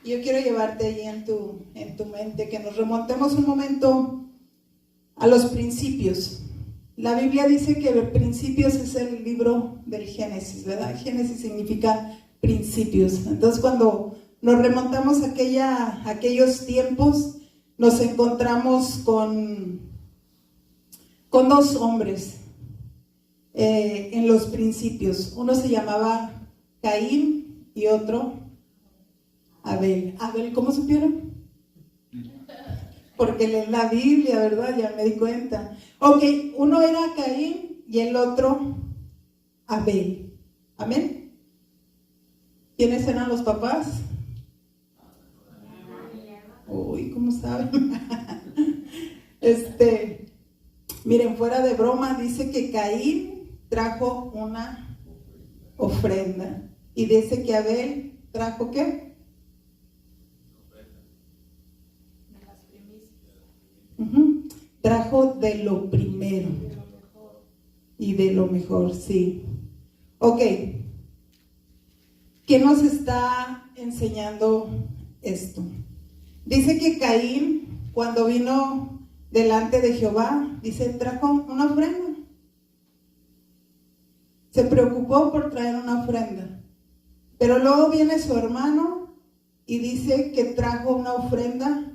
Yo quiero llevarte ahí en tu mente, que nos remontemos un momento a los principios. La Biblia dice que Principios es el libro del Génesis, ¿verdad? Génesis significa principios. Entonces, cuando nos remontamos a aquellos tiempos, nos encontramos con dos hombres en los principios. Uno se llamaba Caín y otro Abel. Abel, ¿cómo supieron? Porque leen la Biblia, ¿verdad? Ya me di cuenta. Ok, uno era Caín y el otro Abel. ¿Amén? ¿Quiénes eran los papás? Uy, ¿cómo saben? Miren, fuera de broma, dice que Caín trajo una ofrenda. Y dice que Abel trajo ¿qué? Trajo de lo primero y de lo mejor, sí. Ok, ¿qué nos está enseñando esto? Dice que Caín, cuando vino delante de Jehová, dice, trajo una ofrenda. Se preocupó por traer una ofrenda. Pero luego viene su hermano y dice que trajo una ofrenda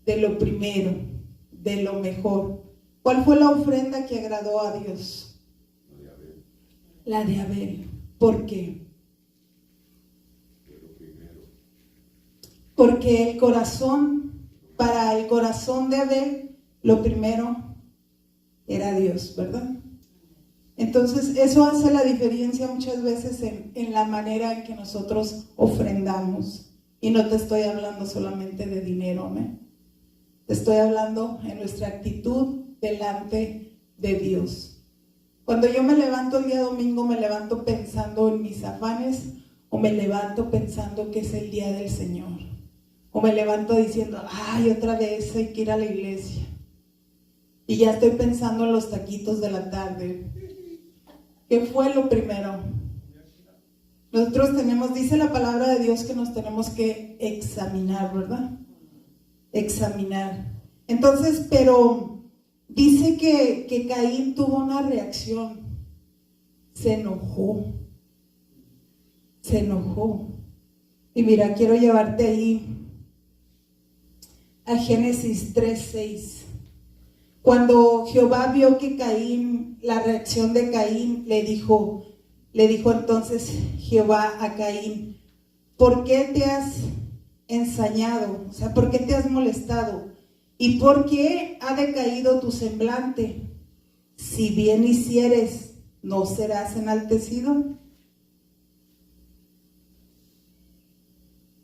de lo primero, de lo mejor. ¿Cuál fue la ofrenda que agradó a Dios? La de Abel. ¿Por qué? Porque para el corazón de Abel, lo primero era Dios, ¿verdad? Entonces, eso hace la diferencia muchas veces en la manera en que nosotros ofrendamos. Y no te estoy hablando solamente de dinero, ¿eh? Te estoy hablando en nuestra actitud delante de Dios. Cuando yo me levanto el día domingo, me levanto pensando en mis afanes, o me levanto pensando que es el día del Señor, o me levanto diciendo, ay, otra vez hay que ir a la iglesia, y ya estoy pensando en los taquitos de la tarde. ¿Qué fue lo primero? Nosotros dice la palabra de Dios que nos tenemos que examinar, ¿verdad? Examinar. Entonces, pero dice que Caín tuvo una reacción. Se enojó. Y mira, quiero llevarte ahí a Génesis 3:6. Cuando Jehová vio que Caín, la reacción de Caín, le dijo entonces Jehová a Caín, ¿por qué te has ensañado? O sea, ¿por qué te has molestado? ¿Y por qué ha decaído tu semblante? Si bien hicieres, ¿no serás enaltecido?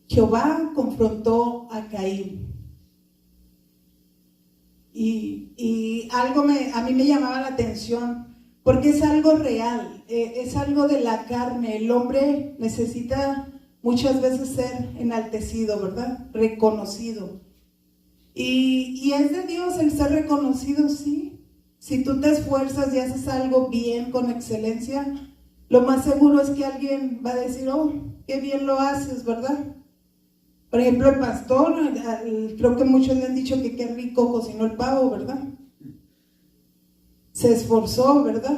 Jehová confrontó a Caín. Y algo a mí me llamaba la atención, porque es algo real, es algo de la carne. El hombre necesita muchas veces ser enaltecido, ¿verdad? Reconocido. Y es de Dios el ser reconocido, sí. Si tú te esfuerzas y haces algo bien, con excelencia, lo más seguro es que alguien va a decir, oh, qué bien lo haces, ¿verdad? Por ejemplo, el pastor, creo que muchos le han dicho que qué rico cocinó el pavo, ¿verdad? Se esforzó, ¿verdad?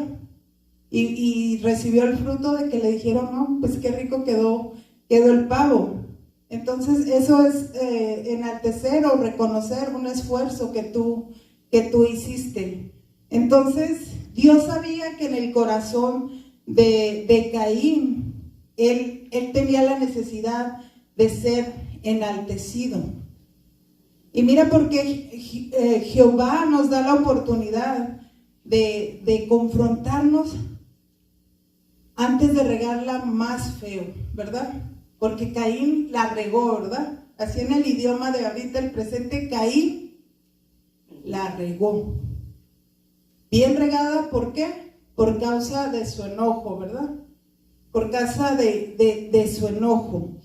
Y recibió el fruto de que le dijeron, no, pues qué rico quedó el pavo. Entonces, eso es enaltecer o reconocer un esfuerzo que tú hiciste. Entonces, Dios sabía que en el corazón de Caín, él tenía la necesidad de ser enaltecido. Y mira por qué Jehová nos da la oportunidad de confrontarnos antes de regarla más feo, ¿verdad? Porque Caín la regó, ¿verdad? Así en el idioma de ahorita, el presente, Caín la regó. Bien regada, ¿por qué? Por causa de su enojo, ¿verdad? Por causa de su enojo.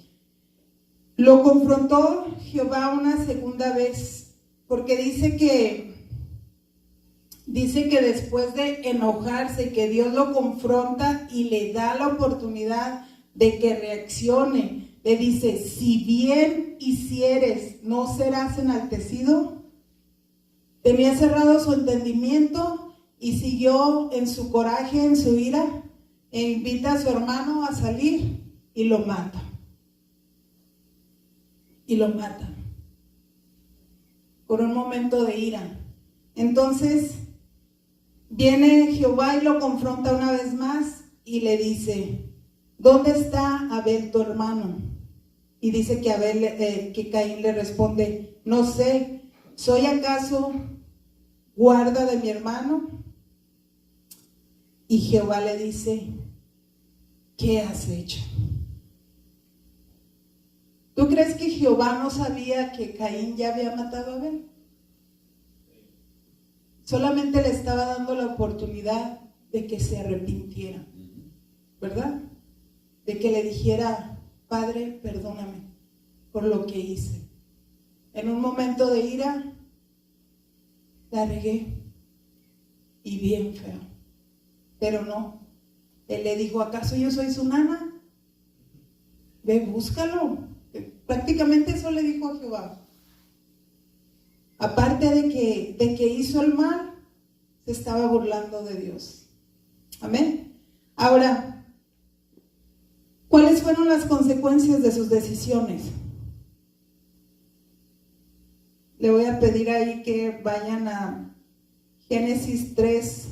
Lo confrontó Jehová una segunda vez, porque dice que después de enojarse, que Dios lo confronta y le da la oportunidad de que reaccione, le dice, si bien hicieres, no serás enaltecido. Tenía cerrado su entendimiento y siguió en su coraje, en su ira, e invita a su hermano a salir y lo mata. Y lo mata por un momento de ira. Entonces viene Jehová y lo confronta una vez más y le dice, ¿dónde está Abel tu hermano? Y dice que que Caín le responde, no sé, ¿soy acaso guarda de mi hermano? Y Jehová le dice, ¿qué has hecho? ¿Tú crees que Jehová no sabía que Caín ya había matado a Abel? Solamente le estaba dando la oportunidad de que se arrepintiera, ¿verdad? De que le dijera, Padre, perdóname por lo que hice. En un momento de ira, la regué y bien feo. Pero no, él le dijo, ¿acaso yo soy su nana? Ve, búscalo. Prácticamente eso le dijo a Jehová. Aparte de que hizo el mal, se estaba burlando de Dios. Amén. Ahora, ¿cuáles fueron las consecuencias de sus decisiones? Le voy a pedir ahí que vayan a Génesis 3,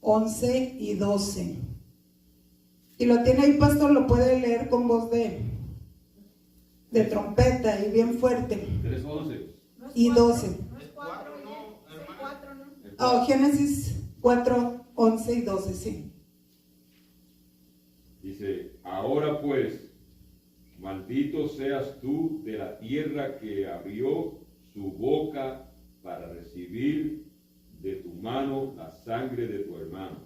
11 y 12. Si lo tiene ahí, pastor, lo puede leer con voz de trompeta y bien fuerte. 3, 11 y 12. No es 4, no, es 4, ¿no? Oh, Génesis 4, 11 y 12, sí. Dice, ahora pues, maldito seas tú de la tierra que abrió su boca para recibir de tu mano la sangre de tu hermano.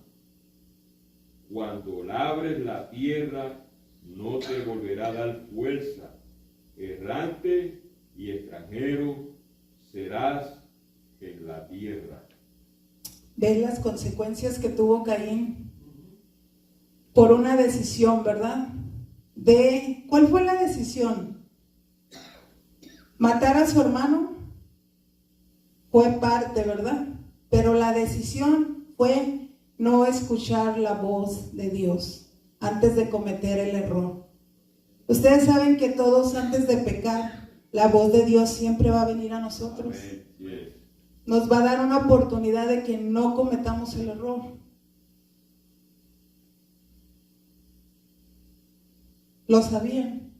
Cuando labres la tierra, no te volverá a dar fuerza. Errante y extranjero serás en la tierra. ¿Ves las consecuencias que tuvo Caín? Por una decisión, ¿verdad? ¿Cuál fue la decisión? ¿Matar a su hermano? Fue parte, ¿verdad? Pero la decisión fue no escuchar la voz de Dios antes de cometer el error. Ustedes saben que todos antes de pecar, la voz de Dios siempre va a venir a nosotros. Nos va a dar una oportunidad de que no cometamos el error. ¿Lo sabían?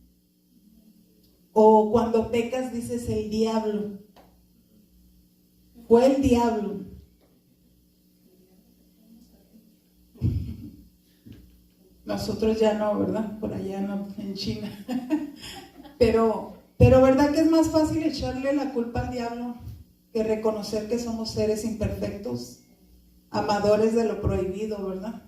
O cuando pecas dices el diablo. Fue el diablo. Nosotros ya no, ¿verdad? Por allá no, en China. Pero ¿verdad que es más fácil echarle la culpa al diablo que reconocer que somos seres imperfectos, amadores de lo prohibido, ¿verdad?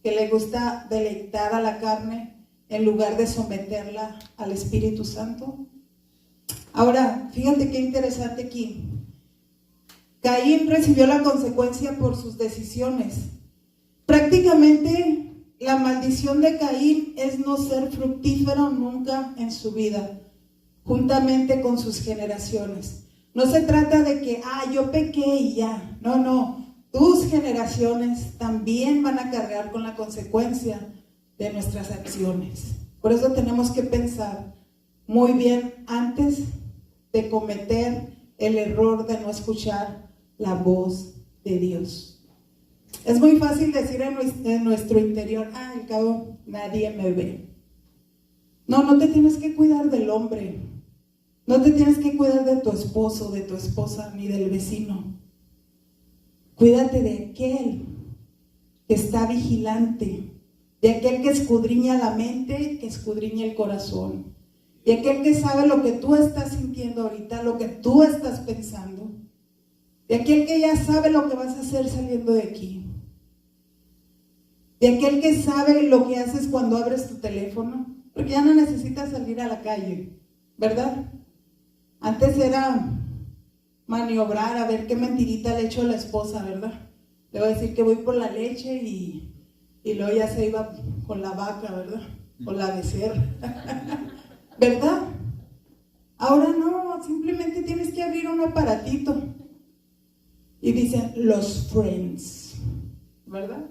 Que le gusta deleitar a la carne en lugar de someterla al Espíritu Santo. Ahora, fíjate qué interesante aquí. Caín recibió la consecuencia por sus decisiones. Prácticamente la maldición de Caín es no ser fructífero nunca en su vida, juntamente con sus generaciones. No se trata de que, yo pequé y ya. No. Tus generaciones también van a cargar con la consecuencia de nuestras acciones. Por eso tenemos que pensar muy bien antes de cometer el error de no escuchar la voz de Dios. Es muy fácil decir en nuestro interior, al cabo nadie me ve. No te tienes que cuidar del hombre. No te tienes que cuidar de tu esposo, de tu esposa, ni del vecino. Cuídate de aquel que está vigilante, de aquel que escudriña la mente, que escudriña el corazón, de aquel que sabe lo que tú estás sintiendo ahorita, lo que tú estás pensando, de aquel que ya sabe lo que vas a hacer saliendo de aquí, de aquel que sabe lo que haces cuando abres tu teléfono, porque ya no necesitas salir a la calle, ¿verdad? Antes era maniobrar a ver qué mentirita le echo a la esposa, ¿verdad? Le voy a decir que voy por la leche y luego ya se iba con la vaca, ¿verdad? o la de ser, ¿verdad? Ahora no, simplemente tienes que abrir un aparatito y dicen los friends, ¿verdad?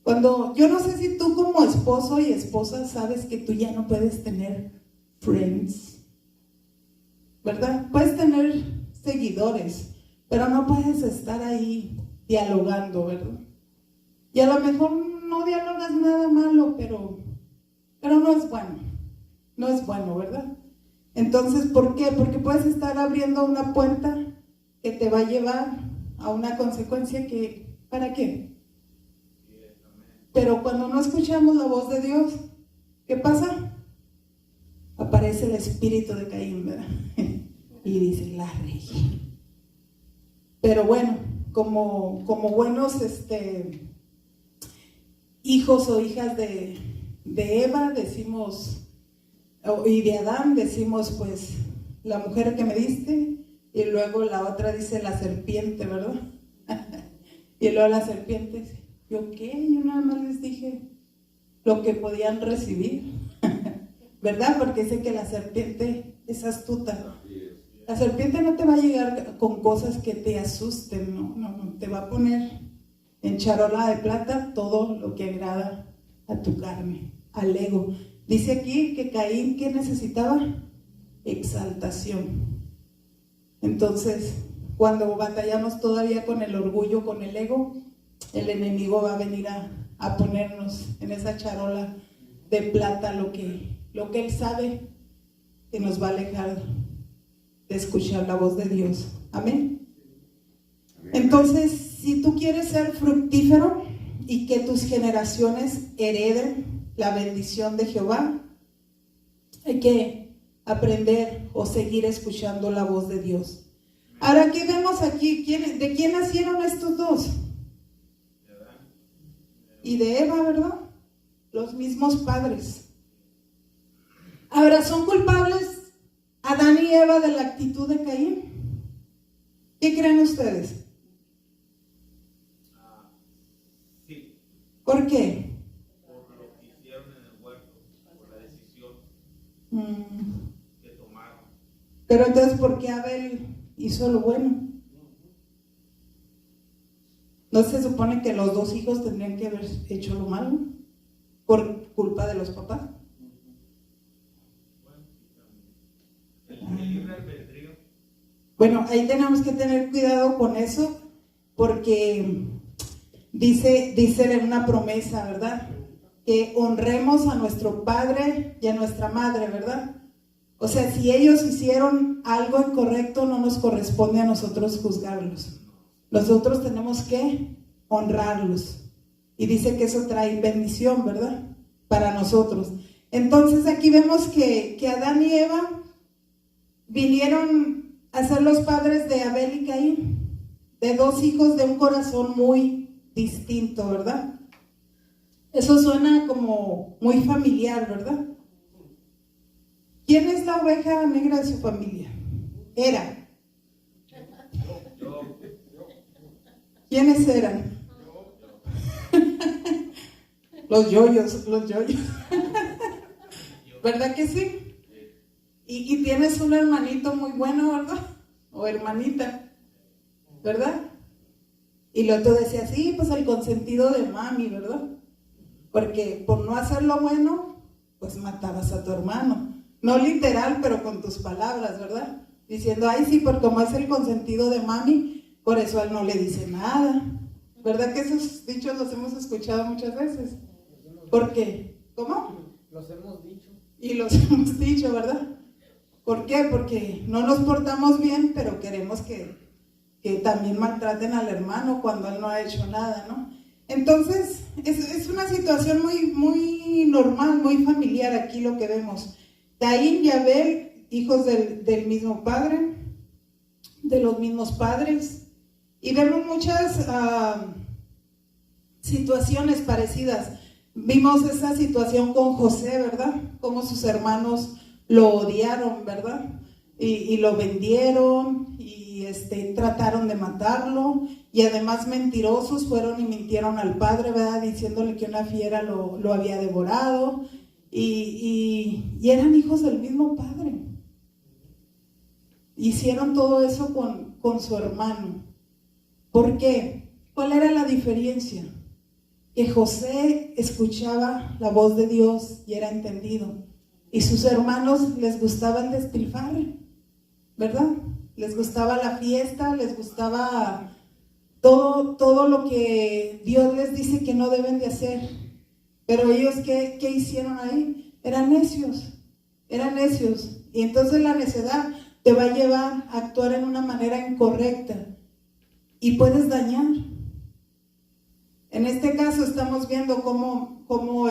Cuando, yo no sé si tú como esposo y esposa sabes que tú ya no puedes tener friends, ¿verdad? Puedes tener seguidores, pero no puedes estar ahí dialogando, ¿verdad? Y a lo mejor no dialogas nada malo, pero no es bueno, no es bueno, ¿verdad? Entonces, ¿por qué? Porque puedes estar abriendo una puerta que te va a llevar a una consecuencia que, ¿para qué? Pero cuando no escuchamos la voz de Dios, ¿qué pasa? Aparece el espíritu de Caín, ¿verdad? Y dice, la regué. Pero bueno, como buenos hijos o hijas de Eva, decimos, y de Adán, decimos, pues, la mujer que me diste, y luego la otra dice la serpiente, ¿verdad? Y luego la serpiente dice, ¿yo qué? Yo nada más les dije lo que podían recibir, ¿verdad? Porque sé que la serpiente es astuta. La serpiente no te va a llegar con cosas que te asusten, no, te va a poner en charola de plata todo lo que agrada a tu carne, al ego. Dice aquí que Caín, ¿qué necesitaba? Exaltación. Entonces, cuando batallamos todavía con el orgullo, con el ego, el enemigo va a venir a ponernos en esa charola de plata lo que él sabe que nos va a alejar de escuchar la voz de Dios. Amén. Entonces, si tú quieres ser fructífero y que tus generaciones hereden la bendición de Jehová, hay que aprender o seguir escuchando la voz de Dios. Ahora, ¿qué vemos aquí? ¿De quién nacieron estos dos? Y de Eva, ¿verdad? Los mismos padres. Ahora, ¿son culpables Adán y Eva de la actitud de Caín? ¿Qué creen ustedes? Sí. ¿Por qué? Por lo que hicieron en el huerto, por la decisión que tomaron. Pero entonces, ¿por qué Abel hizo lo bueno? ¿No se supone que los dos hijos tendrían que haber hecho lo malo por culpa de los papás? El libre albedrío. Bueno, ahí tenemos que tener cuidado con eso, porque dice una promesa, ¿verdad? Que honremos a nuestro padre y a nuestra madre, ¿verdad? O sea, si ellos hicieron algo incorrecto, no nos corresponde a nosotros juzgarlos. Nosotros tenemos que honrarlos. Y dice que eso trae bendición, ¿verdad? Para nosotros. Entonces aquí vemos que Adán y Eva vinieron a ser los padres de Abel y Caín, de dos hijos de un corazón muy distinto, ¿verdad? Eso suena como muy familiar, ¿verdad? ¿Quién es la oveja negra de su familia? Era. ¿Quiénes eran? Los yoyos. ¿Verdad que sí? Y tienes un hermanito muy bueno, ¿verdad? O hermanita, ¿verdad? Y lo otro decía, sí, pues el consentido de mami, ¿verdad? Porque por no hacer lo bueno, pues matabas a tu hermano. No literal, pero con tus palabras, ¿verdad? Diciendo, ay, sí, por como es el consentido de mami, por eso a él no le dice nada. ¿Verdad que esos dichos los hemos escuchado muchas veces? ¿Por qué? ¿Cómo? Los hemos dicho. Y los hemos dicho, ¿verdad? ¿Por qué? Porque no nos portamos bien, pero queremos que también maltraten al hermano cuando él no ha hecho nada, ¿no? Entonces, es una situación muy normal, muy familiar aquí lo que vemos. Caín y Abel, hijos del mismo padre, de los mismos padres, y vemos muchas situaciones parecidas. Vimos esa situación con José, ¿verdad? Cómo sus hermanos lo odiaron, ¿verdad? Y lo vendieron y trataron de matarlo, y además mentirosos fueron y mintieron al padre, ¿verdad? Diciéndole que una fiera lo había devorado, y eran hijos del mismo padre. Hicieron todo eso con su hermano. ¿Por qué? ¿Cuál era la diferencia? Que José escuchaba la voz de Dios y era entendido, y sus hermanos les gustaba el despilfarre, ¿verdad? Les gustaba la fiesta, les gustaba todo lo que Dios les dice que no deben de hacer. Pero ellos, ¿qué hicieron ahí? Eran necios. Y entonces la necedad te va a llevar a actuar en una manera incorrecta y puedes dañar. En este caso estamos viendo cómo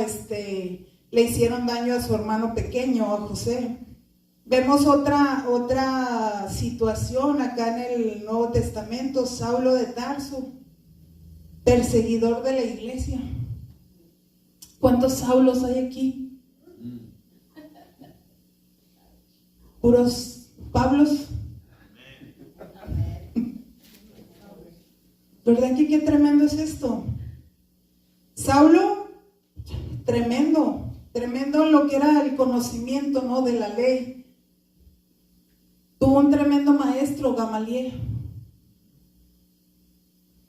le hicieron daño a su hermano pequeño, a José. Vemos otra situación acá en el Nuevo Testamento, Saulo de Tarso, perseguidor de la iglesia. ¿Cuántos Saulos hay aquí? Puros Pablos. ¿Verdad que qué tremendo es esto? Saulo, tremendo lo que era el conocimiento, ¿no?, de la ley. Tuvo un tremendo maestro, Gamaliel.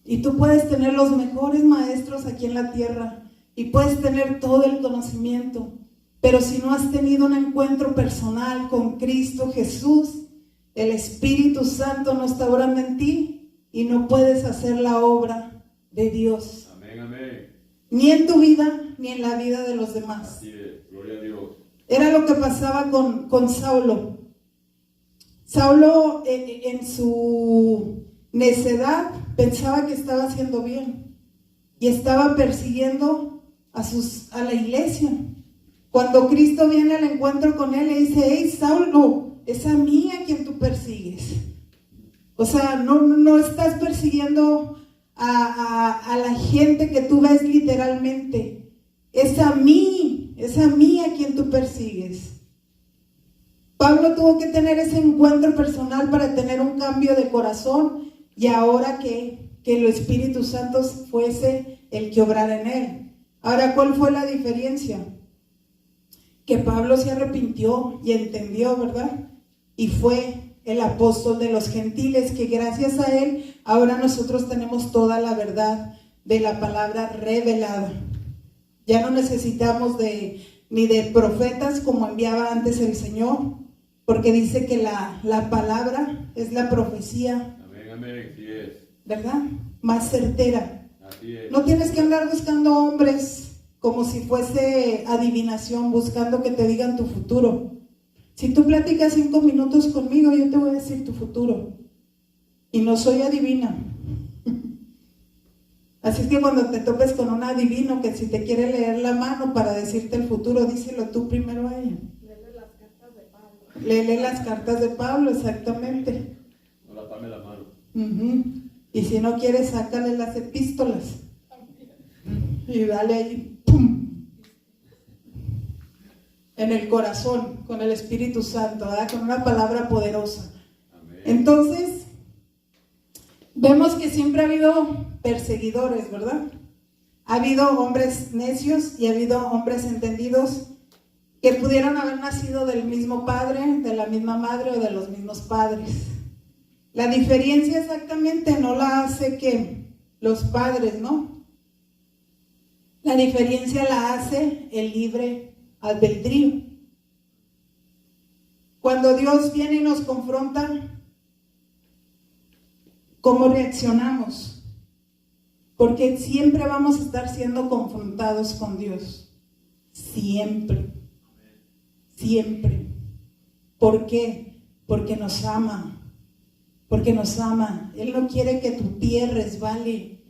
Y tú puedes tener los mejores maestros aquí en la tierra y puedes tener todo el conocimiento, pero si no has tenido un encuentro personal con Cristo Jesús, el Espíritu Santo no está orando en ti y no puedes hacer la obra de Dios. Amén, amén. Ni en tu vida, ni en la vida de los demás. Así es, gloria a Dios. Era lo que pasaba con Saulo. Saulo en su necedad pensaba que estaba haciendo bien y estaba persiguiendo a la iglesia. Cuando Cristo viene al encuentro con él, le dice: hey Saulo, es a mí a quien tú persigues. O sea, no estás persiguiendo a la gente que tú ves literalmente. Es a mí a quien tú persigues. Pablo tuvo que tener ese encuentro personal para tener un cambio de corazón, y ahora que el Espíritu Santo fuese el que obrara en él. Ahora, ¿cuál fue la diferencia? Que Pablo se arrepintió y entendió, ¿verdad? Y fue el apóstol de los gentiles, que gracias a él ahora nosotros tenemos toda la verdad de la palabra revelada. Ya no necesitamos ni de profetas como enviaba antes el Señor, porque dice que la palabra es la profecía. Amén, amén, así es. ¿Verdad? Más certera. Así es. No tienes que andar buscando hombres como si fuese adivinación, buscando que te digan tu futuro. Si tú platicas 5 minutos conmigo, yo te voy a decir tu futuro. Y no soy adivina. Así que cuando te topes con un adivino que si te quiere leer la mano para decirte el futuro, díselo tú primero a ella. Léele las cartas de Pablo. Léele las cartas de Pablo, exactamente. No la tame la mano. Y si no quieres, sácale las epístolas. Y dale ahí, ¡pum!, en el corazón, con el Espíritu Santo, ¿verdad? Con una palabra poderosa. Amén. Entonces, vemos que siempre ha habido perseguidores, ¿verdad? Ha habido hombres necios y ha habido hombres entendidos que pudieron haber nacido del mismo padre, de la misma madre o de los mismos padres. La diferencia exactamente no la hace que los padres, ¿no? La diferencia la hace el libre albedrío. Cuando Dios viene y nos confronta, ¿cómo reaccionamos? Porque siempre vamos a estar siendo confrontados con Dios. Siempre. Siempre. ¿Por qué? Porque nos ama. Porque nos ama. Él no quiere que tu pie resbale.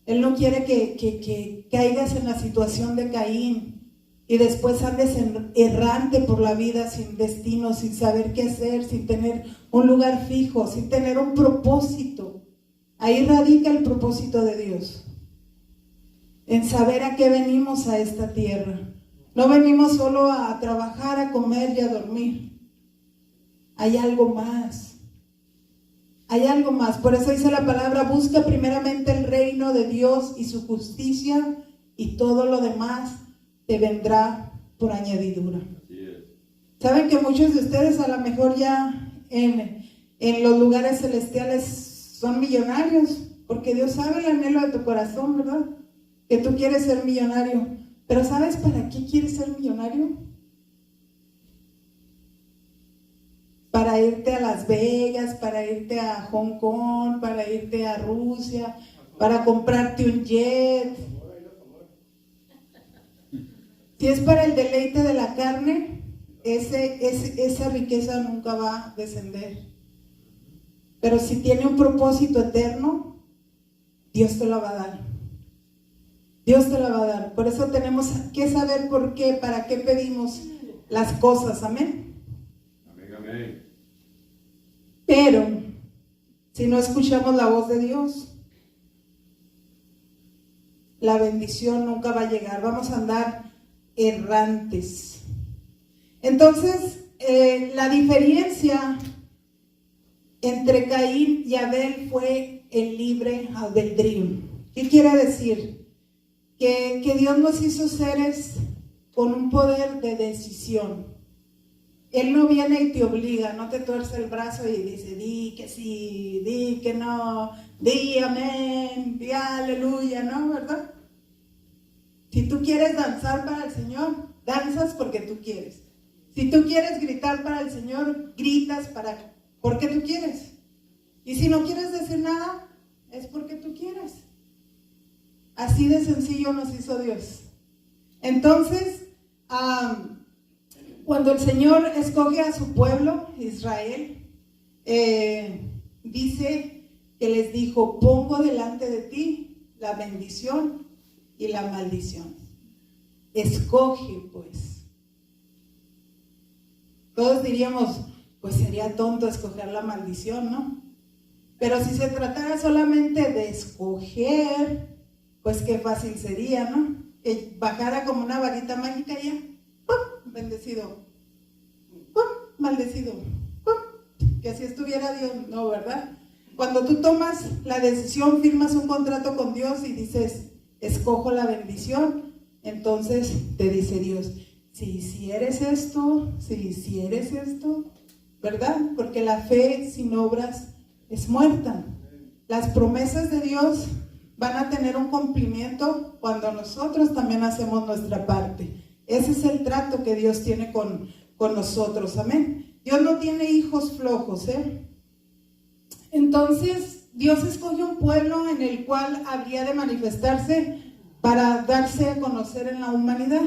Él no quiere que caigas en la situación de Caín y después andes errante por la vida sin destino, sin saber qué hacer, sin tener un lugar fijo, sin tener un propósito. Ahí radica el propósito de Dios, en saber a qué venimos a esta tierra. No venimos solo a trabajar, a comer y a dormir. Hay algo más. Hay algo más. Por eso dice la palabra: busca primeramente el reino de Dios y su justicia, y todo lo demás te vendrá por añadidura. Así es. Saben que muchos de ustedes a lo mejor ya en los lugares celestiales son millonarios, porque Dios sabe el anhelo de tu corazón, ¿verdad? Que tú quieres ser millonario. Pero ¿sabes para qué quieres ser millonario? Para irte a Las Vegas, para irte a Hong Kong, para irte a Rusia, para comprarte un jet. Si es para el deleite de la carne, esa riqueza nunca va a descender. Pero si tiene un propósito eterno, Dios te la va a dar. Dios te la va a dar. Por eso tenemos que saber por qué, para qué pedimos las cosas. Amén. Amén, amén. Pero si no escuchamos la voz de Dios, la bendición nunca va a llegar. Vamos a andar errantes. Entonces, la diferencia entre Caín y Abel fue el libre albedrío. ¿Qué quiere decir? Que Dios nos hizo seres con un poder de decisión. Él no viene y te obliga, no te tuerce el brazo y dice, di que sí, di que no, di amén, di aleluya, ¿no? ¿Verdad? Si tú quieres danzar para el Señor, danzas porque tú quieres. Si tú quieres gritar para el Señor, gritas porque tú quieres. Y si no quieres decir nada, es porque tú quieres. Así de sencillo nos hizo Dios. Entonces, cuando el Señor escoge a su pueblo, Israel, dice que les dijo, pongo delante de ti la bendición y la maldición. Escoge, pues. Todos diríamos, pues sería tonto escoger la maldición, ¿no? Pero si se tratara solamente de escoger, pues qué fácil sería, ¿no? Que bajara como una varita mágica y ya, ¡pum!, bendecido, ¡pum!, maldecido, ¡pum!, que así estuviera Dios, no, ¿verdad? Cuando tú tomas la decisión, firmas un contrato con Dios y dices, escojo la bendición, entonces te dice Dios, si eres esto, si eres esto, ¿verdad? Porque la fe sin obras es muerta. Las promesas de Dios van a tener un cumplimiento cuando nosotros también hacemos nuestra parte. Ese es el trato que Dios tiene con nosotros, amén. Dios no tiene hijos flojos, Entonces, Dios escogió un pueblo en el cual habría de manifestarse para darse a conocer en la humanidad,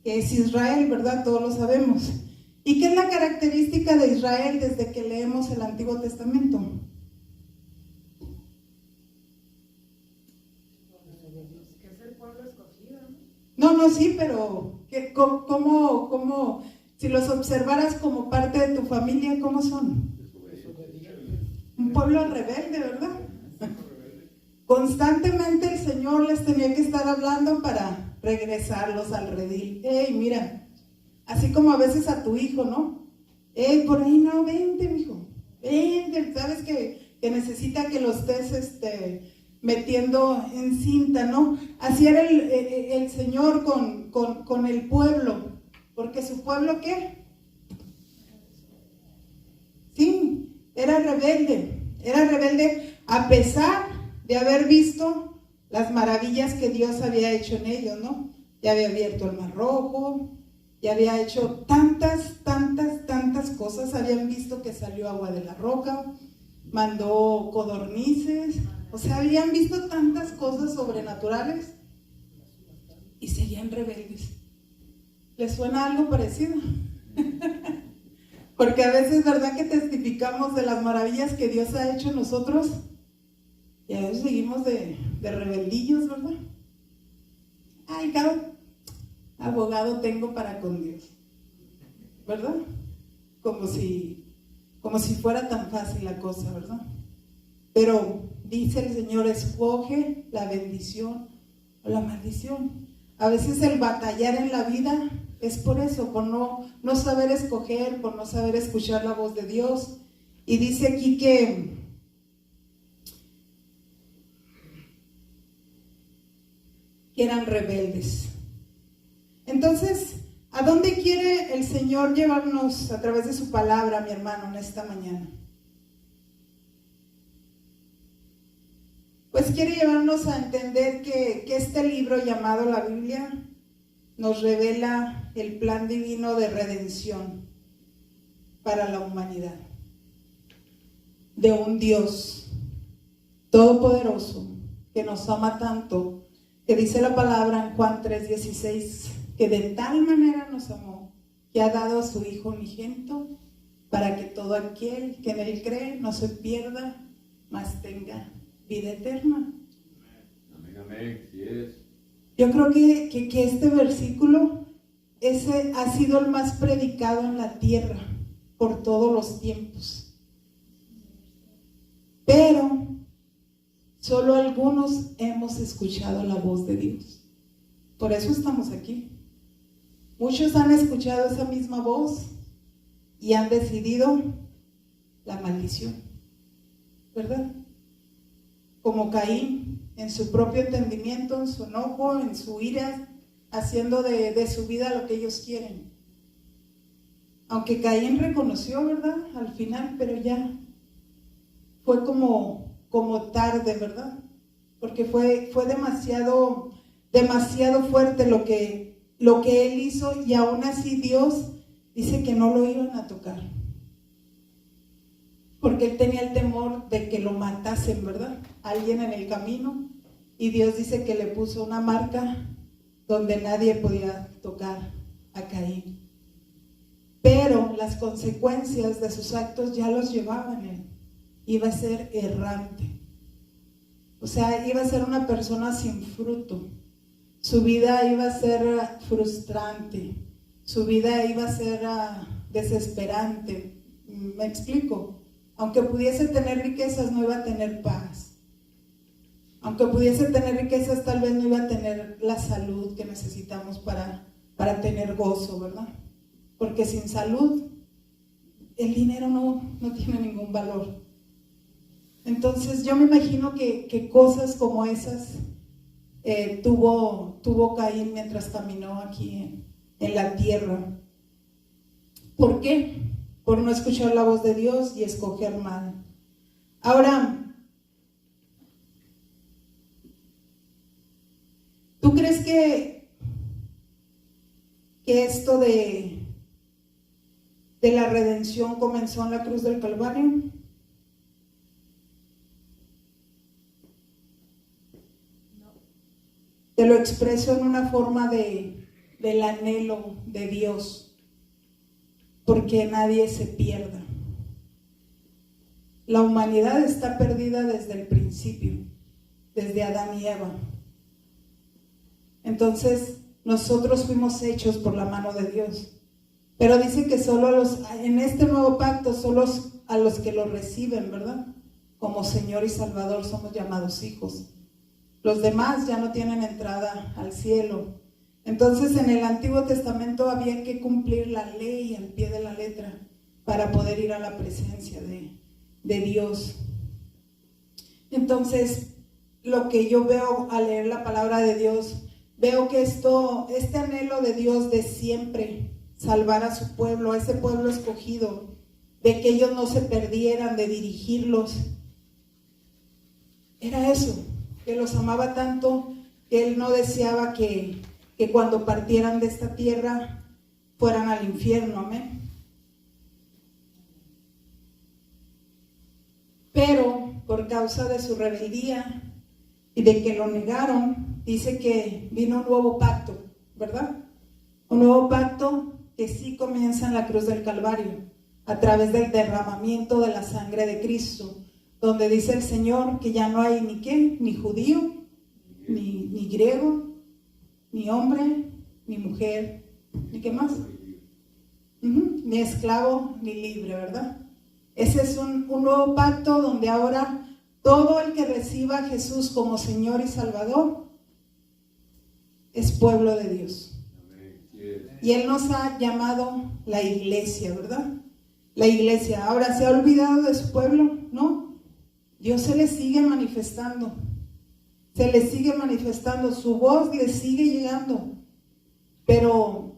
que es Israel, ¿verdad? Todos lo sabemos. ¿Y qué es la característica de Israel desde que leemos el Antiguo Testamento? No, sí, pero ¿cómo, si los observaras como parte de tu familia, cómo son? Un pueblo rebelde, ¿verdad? Constantemente el Señor les tenía que estar hablando para regresarlos al redil. Hey, mira, así como a veces a tu hijo, ¿no? Hey, por ahí no, vente, mijo, vente, sabes que necesita que lo estés, metiendo en cinta, ¿no? Así era el Señor con el pueblo, porque su pueblo, ¿qué? Sí, era rebelde a pesar de haber visto las maravillas que Dios había hecho en ellos, ¿no? Ya había abierto el Mar Rojo, ya había hecho tantas cosas, habían visto que salió agua de la roca, mandó codornices, o sea, habían visto tantas cosas sobrenaturales y seguían rebeldes. ¿Les suena algo parecido? Porque a veces, ¿verdad?, que testificamos de las maravillas que Dios ha hecho en nosotros y a veces seguimos de rebeldillos, ¿verdad? Ay, cada abogado tengo para con Dios, ¿verdad? Como si fuera tan fácil la cosa, ¿verdad? Pero dice el Señor, escoge la bendición o la maldición. A veces el batallar en la vida es por eso, por no saber escoger, por no saber escuchar la voz de Dios. Y dice aquí que eran rebeldes. Entonces, ¿A dónde quiere el Señor llevarnos a través de su palabra, mi hermano, en esta mañana? Pues quiere llevarnos a entender que este libro llamado la Biblia nos revela el plan divino de redención para la humanidad, de un Dios todopoderoso que nos ama tanto, que dice la palabra en Juan 3:16, que de tal manera nos amó, que ha dado a su Hijo unigénito, para que todo aquel que en él cree no se pierda, mas tenga vida eterna. Amén, amén, sí es. Yo creo que este versículo, ese ha sido el más predicado en la tierra por todos los tiempos. Pero solo algunos hemos escuchado la voz de Dios. Por eso estamos aquí. Muchos han escuchado esa misma voz y han decidido la maldición, ¿verdad? Como Caín, en su propio entendimiento, en su enojo, en su ira, haciendo de su vida lo que ellos quieren. Aunque Caín reconoció, ¿verdad? Al final, pero ya fue como tarde, ¿verdad? Porque fue demasiado fuerte lo que él hizo, y aún así Dios dice que no lo iban a tocar, porque él tenía el temor de que lo matasen, ¿verdad? Alguien en el camino, y Dios dice que le puso una marca donde nadie podía tocar a Caín. Pero las consecuencias de sus actos ya los llevaban él. Iba a ser errante, o sea, iba a ser una persona sin fruto. Su vida iba a ser frustrante, su vida iba a ser desesperante. ¿Me explico? Aunque pudiese tener riquezas, no iba a tener paz. Aunque pudiese tener riquezas, tal vez no iba a tener la salud que necesitamos para tener gozo, ¿verdad? Porque sin salud, el dinero no tiene ningún valor. Entonces yo me imagino que cosas como esas tuvo Caín mientras caminó aquí en la tierra. ¿Por qué? Por no escuchar la voz de Dios y escoger mal. Ahora, ¿tú crees que esto de la redención comenzó en la cruz del Calvario? Te lo expreso en una forma del anhelo de Dios, porque nadie se pierda. La humanidad está perdida desde el principio, desde Adán y Eva. Entonces, nosotros fuimos hechos por la mano de Dios. Pero dice que solo en este nuevo pacto, solo a los que lo reciben, ¿verdad? Como Señor y Salvador somos llamados hijos. Los demás ya no tienen entrada al cielo. Entonces, en el Antiguo Testamento había que cumplir la ley al pie de la letra para poder ir a la presencia de Dios. Entonces, lo que yo veo al leer la palabra de Dios, veo que este anhelo de Dios de siempre salvar a su pueblo, a ese pueblo escogido, de que ellos no se perdieran, de dirigirlos, era eso, que los amaba tanto que Él no deseaba que cuando partieran de esta tierra fueran al infierno, amén. Pero por causa de su rebeldía y de que lo negaron, dice que vino un nuevo pacto, ¿verdad? Un nuevo pacto que sí comienza en la cruz del Calvario, a través del derramamiento de la sangre de Cristo, donde dice el Señor que ya no hay ni qué, ni judío, ni griego, ni hombre, ni mujer, ni qué más, ni esclavo, ni libre, ¿verdad? Ese es un nuevo pacto donde ahora todo el que reciba a Jesús como Señor y Salvador es pueblo de Dios. Y Él nos ha llamado la iglesia, ¿verdad? La iglesia. Ahora, ¿se ha olvidado de su pueblo? No. Dios se le sigue manifestando. Se le sigue manifestando. Su voz le sigue llegando. Pero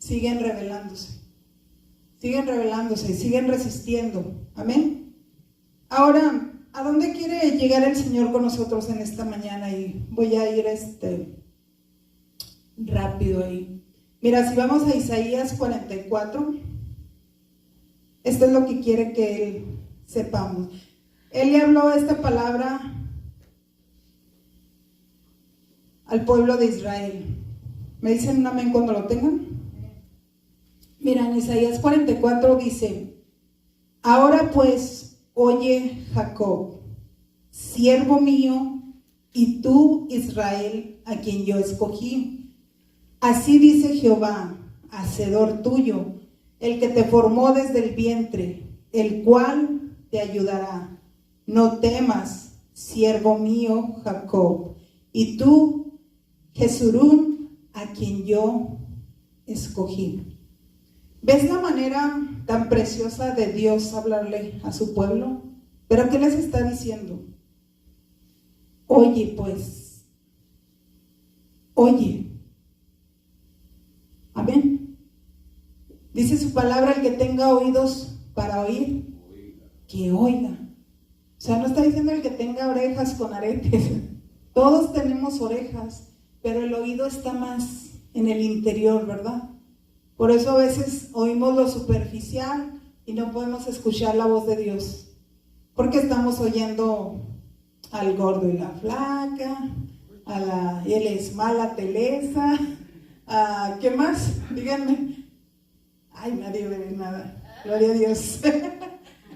siguen rebelándose, y siguen resistiendo. Amén. Ahora, ¿a dónde quiere llegar el Señor con nosotros en esta mañana? Y voy a ir rápido ahí. Mira, si vamos a Isaías 44, esto es lo que quiere que Él sepamos. Él le habló esta palabra al pueblo de Israel. ¿Me dicen un amén cuando lo tengan? Mira, en Isaías 44 dice: ahora pues, oye Jacob, siervo mío, y tú Israel, a quien yo escogí. Así dice Jehová, hacedor tuyo, el que te formó desde el vientre, el cual te ayudará. No temas, siervo mío Jacob, y tú Jesurún, a quien yo escogí. ¿Ves la manera tan preciosa de Dios hablarle a su pueblo? ¿Pero qué les está diciendo? Oye, pues, oye. Amén. Dice su palabra: el que tenga oídos para oír, que oiga. O sea, no está diciendo el que tenga orejas con aretes. Todos tenemos orejas, pero el oído está más en el interior, ¿verdad? Por eso a veces oímos lo superficial y no podemos escuchar la voz de Dios, porque estamos oyendo al gordo y la flaca, él es mala telesa, ¿qué más? Díganme. Ay, nadie ve nada, gloria a Dios.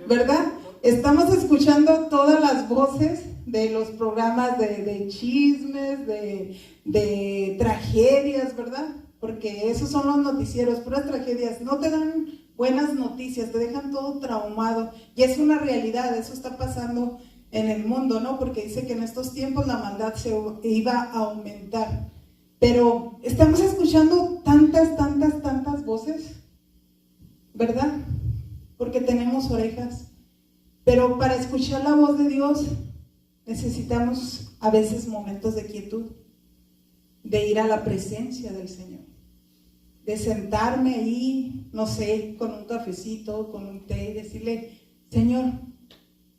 ¿Verdad? Estamos escuchando todas las voces de los programas de chismes, de tragedias, ¿verdad? Porque esos son los noticieros, puras tragedias. No te dan buenas noticias, te dejan todo traumado. Y es una realidad, eso está pasando en el mundo, ¿no? Porque dice que en estos tiempos la maldad se iba a aumentar. Pero estamos escuchando tantas voces, ¿verdad? Porque tenemos orejas. Pero para escuchar la voz de Dios necesitamos a veces momentos de quietud, de ir a la presencia del Señor, de sentarme ahí, no sé, con un cafecito, con un té y decirle: Señor,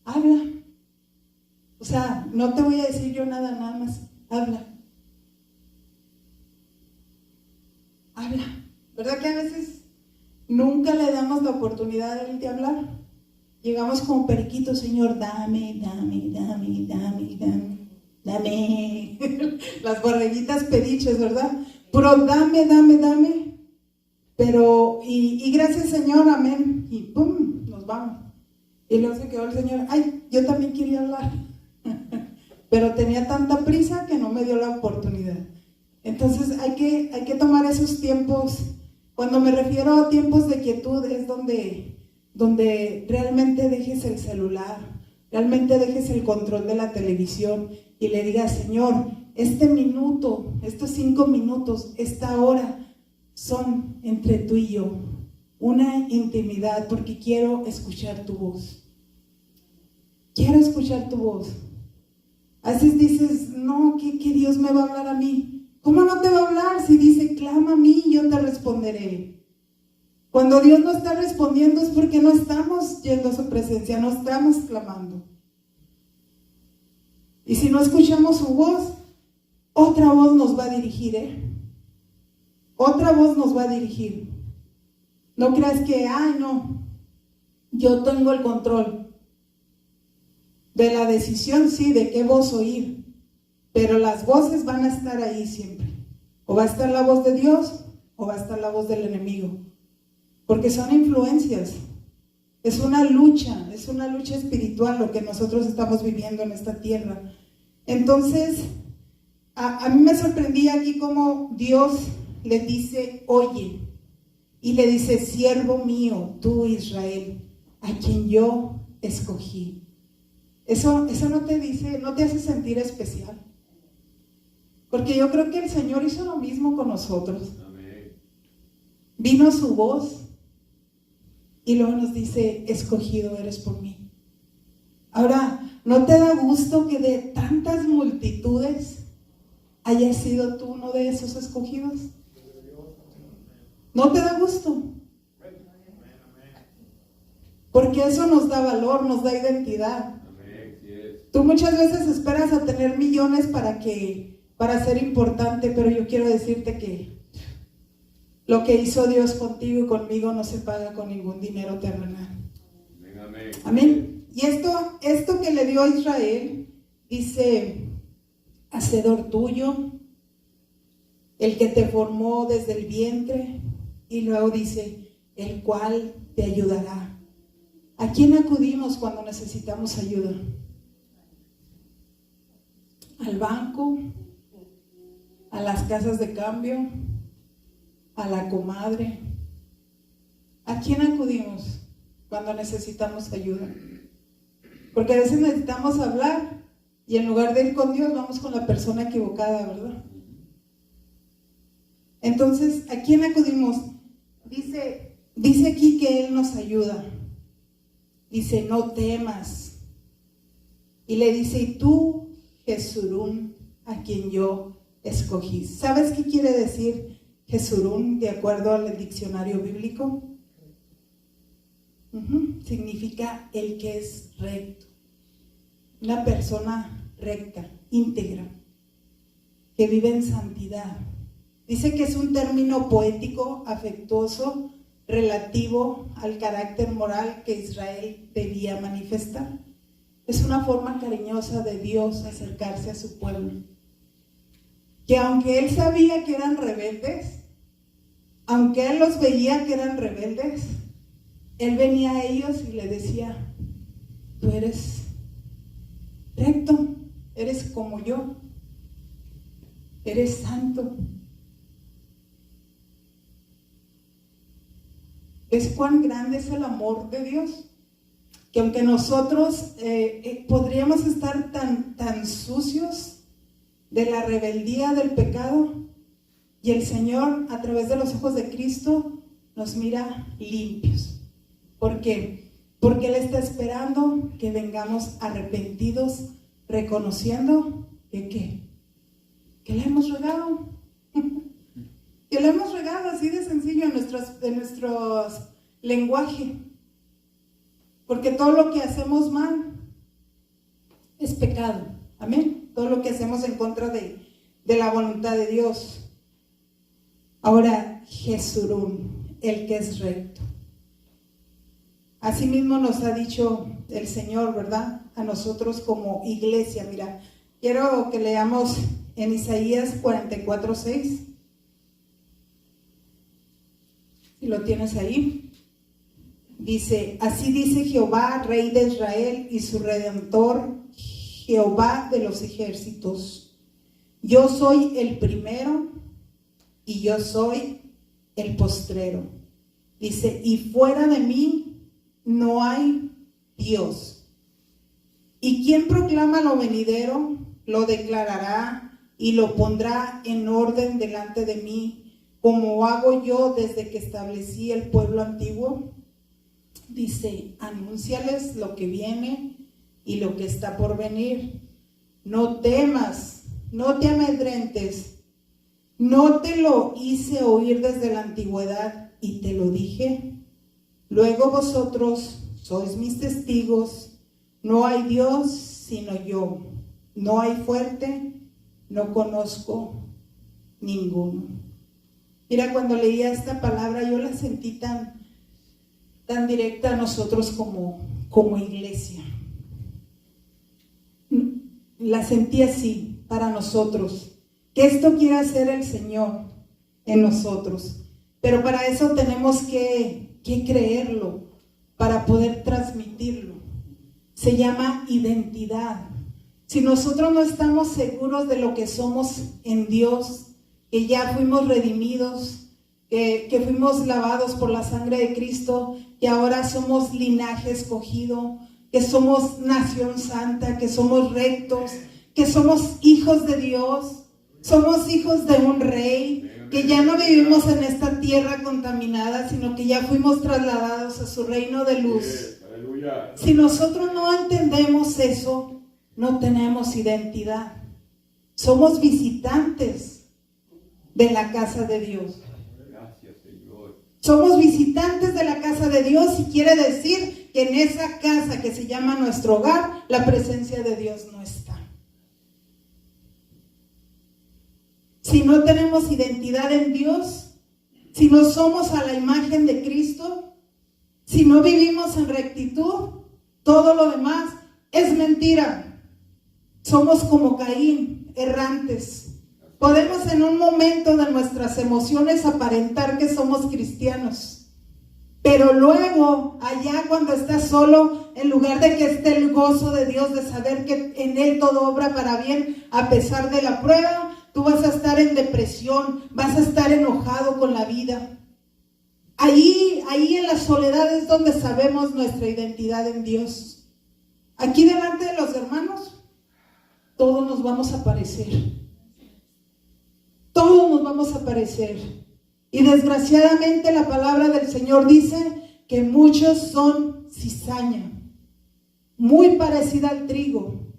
habla. O sea, no te voy a decir yo nada más, habla. Habla. ¿Verdad que a veces nunca le damos la oportunidad a Él de hablar? Llegamos como periquitos: Señor, dame. Las borreguitas pediches, ¿verdad? Pero dame. Pero, y gracias, Señor, amén. Y pum, nos vamos. Y luego se quedó el Señor: ay, yo también quería hablar. Pero tenía tanta prisa que no me dio la oportunidad. Entonces hay que tomar esos tiempos. Cuando me refiero a tiempos de quietud, es donde realmente dejes el celular, realmente dejes el control de la televisión y le digas: Señor, este minuto, estos 5 minutos, esta hora son entre tú y yo, una intimidad, porque quiero escuchar tu voz. Quiero escuchar tu voz. A veces dices: no, que Dios me va a hablar a mí. ¿Cómo no te va a hablar si dice: clama a mí y yo te responderé? Cuando Dios no está respondiendo es porque no estamos yendo a su presencia, no estamos clamando. Y si no escuchamos su voz, otra voz nos va a dirigir, Otra voz nos va a dirigir. No creas que, ay, no, yo tengo el control de la decisión, sí, de qué voz oír, pero las voces van a estar ahí siempre. O va a estar la voz de Dios o va a estar la voz del enemigo. Porque son influencias, es una lucha espiritual lo que nosotros estamos viviendo en esta tierra. Entonces, a mí me sorprendía aquí cómo Dios le dice: oye, y le dice: siervo mío, tú Israel, a quien yo escogí. Eso no te dice, no te hace sentir especial. Porque yo creo que el Señor hizo lo mismo con nosotros. Amén. Vino su voz. Y luego nos dice: escogido eres por mí. Ahora, ¿no te da gusto que de tantas multitudes hayas sido tú uno de esos escogidos? ¿No te da gusto? Porque eso nos da valor, nos da identidad. Tú muchas veces esperas a tener millones para ser importante, pero yo quiero decirte que lo que hizo Dios contigo y conmigo no se paga con ningún dinero terrenal. Amén. Y esto que le dio a Israel, dice, hacedor tuyo, el que te formó desde el vientre, y luego dice, el cual te ayudará. ¿A quién acudimos cuando necesitamos ayuda? ¿Al banco? ¿A las casas de cambio? ¿A la comadre? ¿A quién acudimos cuando necesitamos ayuda? Porque a veces necesitamos hablar y en lugar de ir con Dios vamos con la persona equivocada, ¿verdad? Entonces, ¿a quién acudimos? Dice aquí que Él nos ayuda. Dice, no temas. Y le dice, y tú, Jesurún, a quien yo escogí. ¿Sabes qué quiere decir Jesurún de acuerdo al diccionario bíblico? Significa el que es recto. Una persona recta, íntegra, que vive en santidad. Dice que es un término poético, afectuoso, relativo al carácter moral que Israel debía manifestar. Es una forma cariñosa de Dios acercarse a su pueblo. Que aunque Él sabía que eran rebeldes, aunque Él los veía que eran rebeldes, Él venía a ellos y le decía, tú eres recto, eres como yo, eres santo. ¿Ves cuán grande es el amor de Dios? Que aunque nosotros podríamos estar tan sucios de la rebeldía del pecado, y el Señor a través de los ojos de Cristo nos mira limpios. ¿Por qué? Porque Él está esperando que vengamos arrepentidos, reconociendo que ¿qué? Que le hemos regado. Que le hemos regado, así de sencillo, en nuestro lenguaje. Porque todo lo que hacemos mal es pecado. Amén. Todo lo que hacemos en contra de la voluntad de Dios. Ahora, Jesurún, el que es recto. Asimismo nos ha dicho el Señor, ¿verdad? A nosotros como iglesia. Mira, quiero que leamos en Isaías 44:6. Si lo tienes ahí. Dice, así dice Jehová, Rey de Israel y su Redentor, Jehová de los ejércitos. Yo soy el primero y yo soy el postrero. Dice, y fuera de mí no hay Dios. Y quien proclama lo venidero, lo declarará y lo pondrá en orden delante de mí, como hago yo desde que establecí el pueblo antiguo. Dice, anúnciales lo que viene y lo que está por venir. No temas, no te amedrentes. No te lo hice oír desde la antigüedad y te lo dije. Luego vosotros sois mis testigos. No hay Dios sino yo. No hay fuerte, no conozco ninguno. Mira, cuando leía esta palabra yo la sentí tan directa a nosotros como iglesia. La sentí así para nosotros, que esto quiere hacer el Señor en nosotros, pero para eso tenemos que creerlo, para poder transmitirlo. Se llama identidad. Si nosotros no estamos seguros de lo que somos en Dios, que ya fuimos redimidos, que fuimos lavados por la sangre de Cristo, que ahora somos linaje escogido, que somos nación santa, que somos rectos, que somos hijos de Dios, somos hijos de un rey, que ya no vivimos en esta tierra contaminada, sino que ya fuimos trasladados a su reino de luz. Si nosotros no entendemos eso, no tenemos identidad. Somos visitantes de la casa de Dios. Somos visitantes de la casa de Dios y quiere decir que en esa casa que se llama nuestro hogar, la presencia de Dios no está. Si no tenemos identidad en Dios, si no somos a la imagen de Cristo, si no vivimos en rectitud, todo lo demás es mentira. Somos como Caín, errantes. Podemos en un momento de nuestras emociones aparentar que somos cristianos, pero luego, allá cuando estás solo, en lugar de que esté el gozo de Dios, de saber que en Él todo obra para bien, a pesar de la prueba, tú vas a estar en depresión, vas a estar enojado con la vida. Ahí en la soledad es donde sabemos nuestra identidad en Dios. Aquí delante de los hermanos, todos nos vamos a parecer. Todos nos vamos a parecer. Y desgraciadamente la palabra del Señor dice que muchos son cizaña, muy parecida al trigo.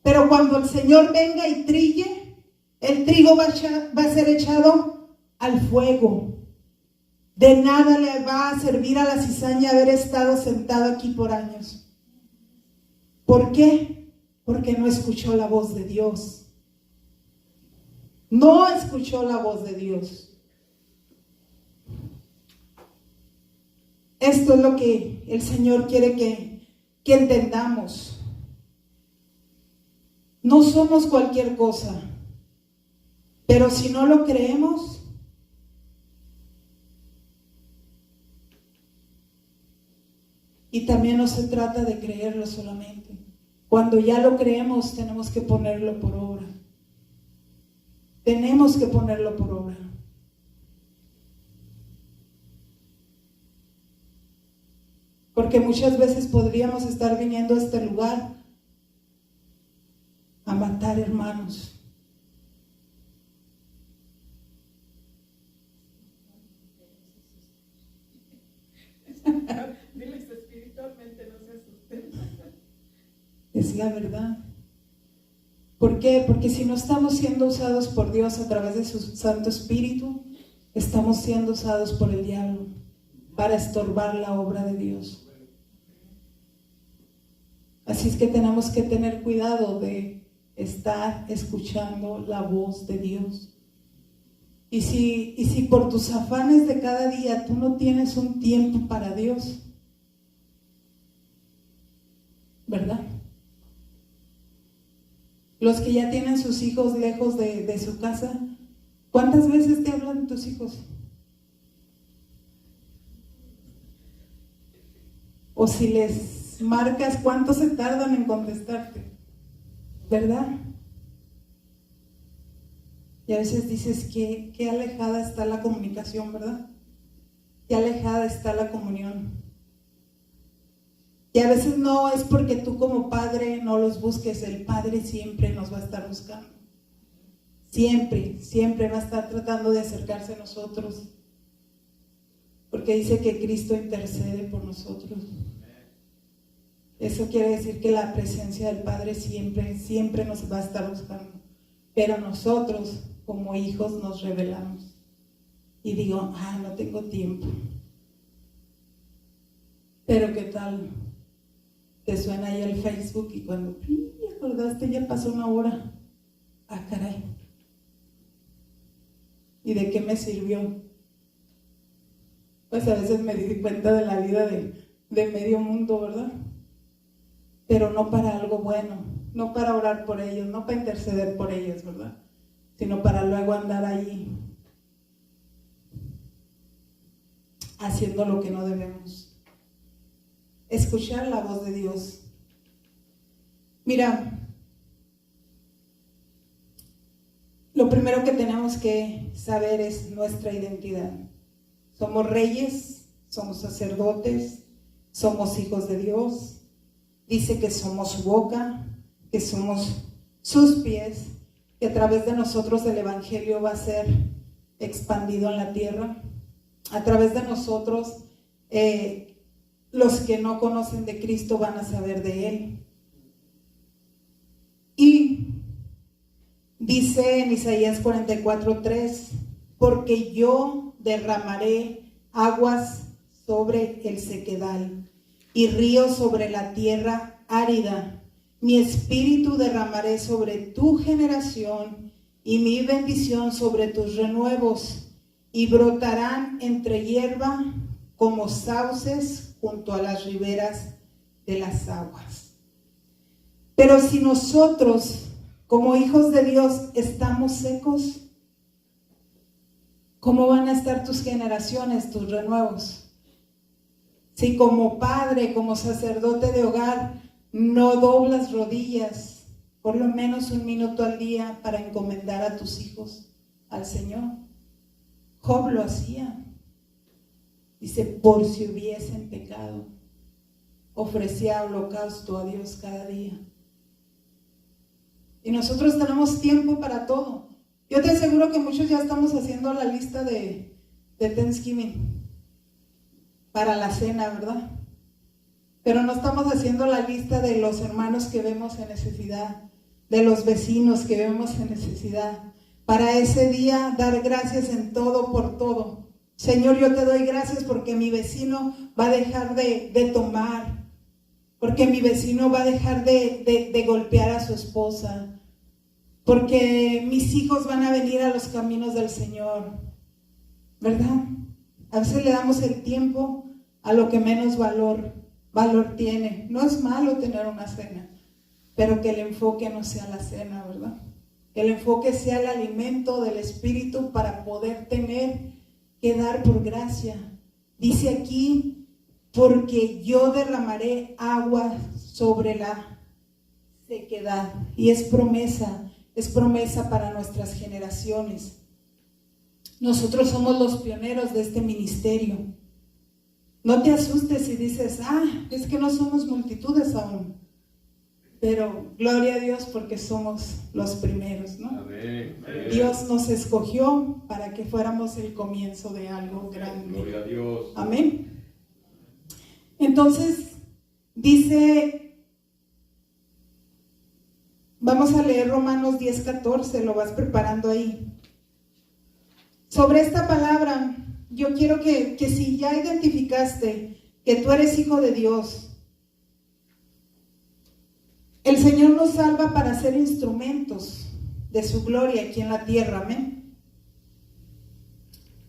Pero cuando el Señor venga y trille, el trigo va a ser echado al fuego. De nada le va a servir a la cizaña haber estado sentado aquí por años. ¿Por qué? Porque no escuchó la voz de Dios. No escuchó la voz de Dios. Esto es lo que el Señor quiere que entendamos. No somos cualquier cosa, pero si no lo creemos, y también no se trata de creerlo solamente. Cuando ya lo creemos, tenemos que ponerlo por obra. Tenemos que ponerlo por obra. Porque muchas veces podríamos estar viniendo a este lugar a matar hermanos. Diles espiritualmente, no se asusten. Es la verdad. ¿Por qué? Porque si no estamos siendo usados por Dios a través de su Santo Espíritu, estamos siendo usados por el diablo para estorbar la obra de Dios. Así es que tenemos que tener cuidado de estar escuchando la voz de Dios. Y si por tus afanes de cada día tú no tienes un tiempo para Dios, ¿verdad? Los que ya tienen sus hijos lejos de su casa, ¿cuántas veces te hablan tus hijos? O si les marcas, ¿cuánto se tardan en contestarte? ¿Verdad? Y a veces dices que qué alejada está la comunicación, ¿verdad? Qué alejada está la comunión. Y a veces no es porque tú como padre no los busques, el Padre siempre nos va a estar buscando. Siempre, siempre va a estar tratando de acercarse a nosotros. Porque dice que Cristo intercede por nosotros. Eso quiere decir que la presencia del Padre siempre, siempre nos va a estar buscando. Pero nosotros como hijos nos rebelamos. Y digo, no tengo tiempo. Pero ¿qué tal? Te suena ahí el Facebook y cuando acordaste ya pasó una hora. Caray. ¿Y de qué me sirvió? Pues a veces me di cuenta de la vida de medio mundo, ¿verdad? Pero no para algo bueno, no para orar por ellos, no para interceder por ellos, ¿verdad? Sino para luego andar ahí haciendo lo que no debemos. Escuchar la voz de Dios. Mira, lo primero que tenemos que saber es nuestra identidad. Somos reyes, somos sacerdotes, somos hijos de Dios. Dice que somos su boca, que somos sus pies, que a través de nosotros el evangelio va a ser expandido en la tierra. A través de nosotros los que no conocen de Cristo van a saber de Él. Y dice en Isaías 44:3, porque yo derramaré aguas sobre el sequedal y ríos sobre la tierra árida. Mi espíritu derramaré sobre tu generación y mi bendición sobre tus renuevos, y brotarán entre hierba como sauces junto a las riberas de las aguas. Pero si nosotros, como hijos de Dios, estamos secos, ¿cómo van a estar tus generaciones, tus renuevos? Si como padre, como sacerdote de hogar, no doblas rodillas por lo menos 1 minuto al día para encomendar a tus hijos al Señor. Job lo hacía. Dice, por si hubiesen pecado, ofrecía holocausto a Dios cada día. Y nosotros tenemos tiempo para todo. Yo te aseguro que muchos ya estamos haciendo la lista de Thanksgiving para la cena, ¿verdad? Pero no estamos haciendo la lista de los hermanos que vemos en necesidad, de los vecinos que vemos en necesidad. Para ese día dar gracias en todo por todo. Señor, yo te doy gracias porque mi vecino va a dejar de tomar, porque mi vecino va a dejar de golpear a su esposa, porque mis hijos van a venir a los caminos del Señor, ¿verdad? A veces le damos el tiempo a lo que menos valor tiene. No es malo tener una cena, pero que el enfoque no sea la cena, ¿verdad? Que el enfoque sea el alimento del Espíritu para poder tener que dar por gracia. Dice aquí, porque yo derramaré agua sobre la sequedad. Y es promesa para nuestras generaciones. Nosotros somos los pioneros de este ministerio. No te asustes si dices, es que no somos multitudes aún. Pero gloria a Dios porque somos los primeros, ¿no? Amén. Dios nos escogió para que fuéramos el comienzo de algo grande. Gloria a Dios. Amén. Entonces, dice, vamos a leer Romanos 10:14, lo vas preparando ahí. Sobre esta palabra, yo quiero que si ya identificaste que tú eres hijo de Dios, el Señor nos salva para ser instrumentos de su gloria aquí en la tierra, amén.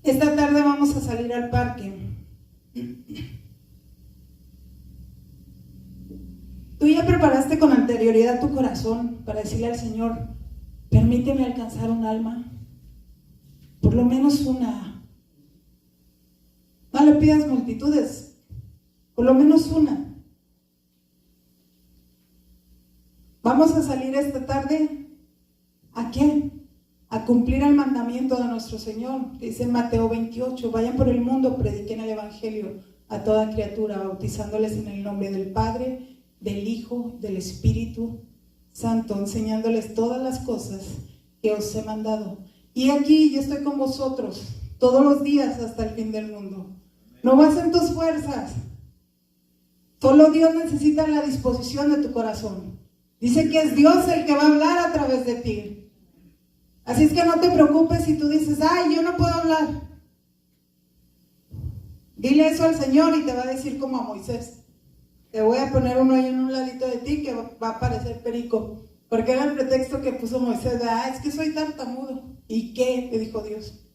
Esta tarde vamos a salir al parque. Tú ya preparaste con anterioridad tu corazón para decirle al Señor, permíteme alcanzar un alma, por lo menos una. No le pidas multitudes, por lo menos una. Vamos a salir esta tarde, ¿a qué? A cumplir el mandamiento de nuestro Señor. Dice en Mateo 28, vayan por el mundo, prediquen el Evangelio a toda criatura, bautizándoles en el nombre del Padre, del Hijo, del Espíritu Santo, enseñándoles todas las cosas que os he mandado. Y aquí yo estoy con vosotros todos los días hasta el fin del mundo. No vas en tus fuerzas. Solo Dios necesita la disposición de tu corazón. Dice que es Dios el que va a hablar a través de ti. Así es que no te preocupes si tú dices, yo no puedo hablar. Dile eso al Señor y te va a decir como a Moisés. Te voy a poner uno ahí en un ladito de ti que va a parecer perico. Porque era el pretexto que puso Moisés de, es que soy tartamudo. ¿Y qué? Le dijo Dios.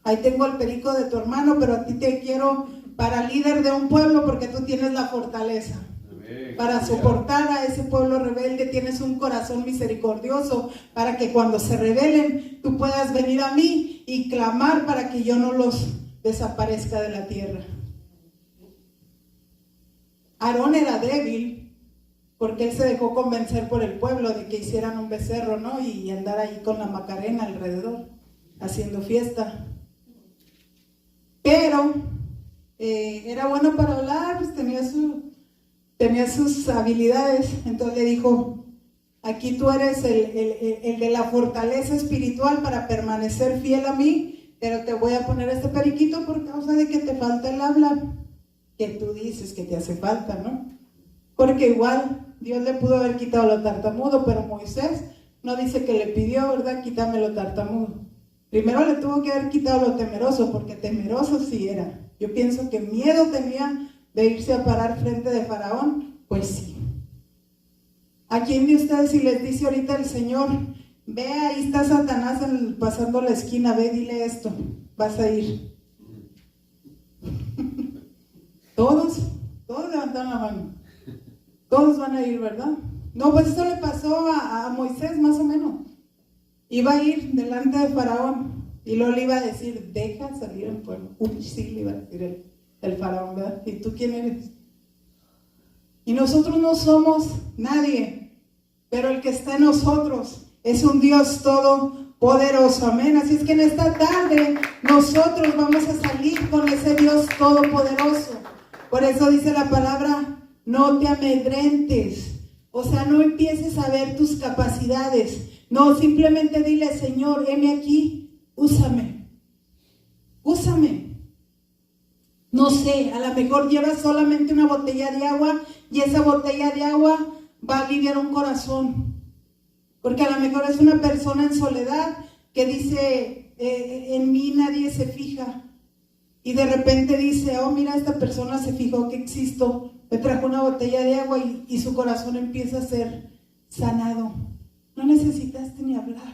Ahí tengo el perico de tu hermano, pero a ti te quiero para líder de un pueblo porque tú tienes la fortaleza. Para soportar a ese pueblo rebelde tienes un corazón misericordioso para que cuando se rebelen tú puedas venir a mí y clamar para que yo no los desaparezca de la tierra. Aarón era débil porque él se dejó convencer por el pueblo de que hicieran un becerro, ¿no? Y andar ahí con la Macarena alrededor haciendo fiesta. Pero era bueno para hablar, pues tenía sus habilidades. Entonces le dijo, aquí tú eres el de la fortaleza espiritual para permanecer fiel a mí, pero te voy a poner este periquito por causa de que te falta el habla, que tú dices que te hace falta, ¿no? Porque igual Dios le pudo haber quitado lo tartamudo, pero Moisés no dice que le pidió, ¿verdad? Quítame lo tartamudo. Primero le tuvo que haber quitado lo temeroso, porque temeroso sí era. Yo pienso que miedo tenía de irse a parar frente de Faraón, pues sí. ¿A quién de ustedes si les dice ahorita el Señor, ve ahí está Satanás pasando la esquina, ve, dile esto, vas a ir? Todos levantaron la mano. Todos van a ir, ¿verdad? No, pues eso le pasó a Moisés más o menos. Iba a ir delante de Faraón y luego le iba a decir, deja salir el pueblo. Uy, sí, le iba a decir el Faraón, ¿verdad? ¿Y tú quién eres? Y nosotros no somos nadie, pero el que está en nosotros es un Dios todopoderoso, amén. Así es que en esta tarde nosotros vamos a salir con ese Dios todopoderoso. Por eso dice la palabra, no te amedrentes, o sea, no empieces a ver tus capacidades, no, simplemente dile, Señor, heme aquí, úsame. No sé, a lo mejor llevas solamente una botella de agua y esa botella de agua va a aliviar un corazón. Porque a lo mejor es una persona en soledad que dice, en mí nadie se fija. Y de repente dice, oh, mira, esta persona se fijó que existo, me trajo una botella de agua y su corazón empieza a ser sanado. No necesitaste ni hablar,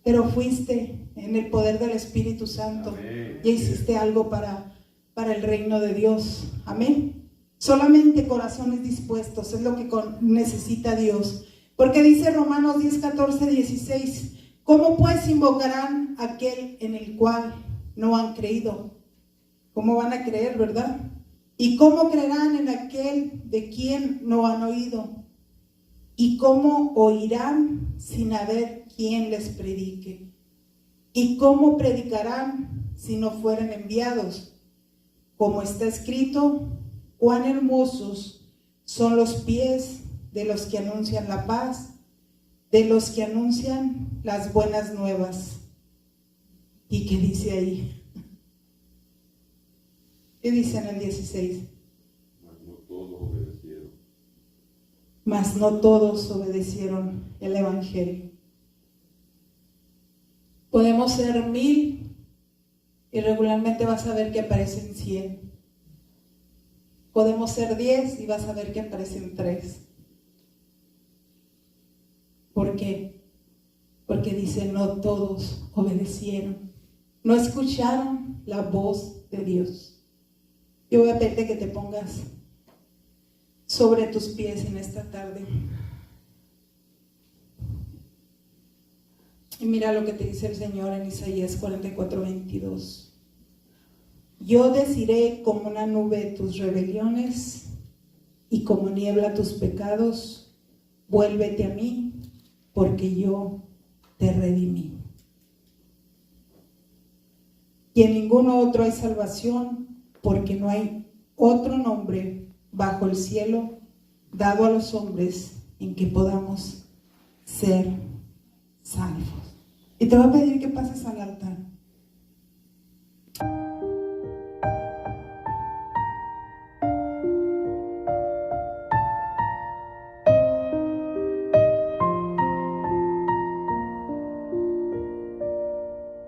pero fuiste en el poder del Espíritu Santo. Amén. Y hiciste algo para el reino de Dios. Amén. Solamente corazones dispuestos es lo que necesita Dios. Porque dice Romanos 10, 14, 16, ¿cómo pues invocarán aquel en el cual no han creído? ¿Cómo van a creer, verdad? ¿Y cómo creerán en aquel de quien no han oído? ¿Y cómo oirán sin haber quien les predique? ¿Y cómo predicarán si no fueren enviados? Como está escrito, cuán hermosos son los pies de los que anuncian la paz, de los que anuncian las buenas nuevas. ¿Y qué dice ahí? ¿Qué dice en el 16? Mas no todos obedecieron el Evangelio. Podemos ser 1000 y regularmente vas a ver que aparecen 100. Podemos ser 10 y vas a ver que aparecen 3. ¿Por qué? Porque dice, no todos obedecieron, no escucharon la voz de Dios. Yo voy a pedirte que te pongas sobre tus pies en esta tarde. Y mira lo que te dice el Señor en Isaías 44:22. Yo desiré como una nube tus rebeliones y como niebla tus pecados. Vuélvete a mí, porque yo te redimí. Y en ningún otro hay salvación, porque no hay otro nombre bajo el cielo dado a los hombres en que podamos ser salvos. Y te voy a pedir que pases al altar.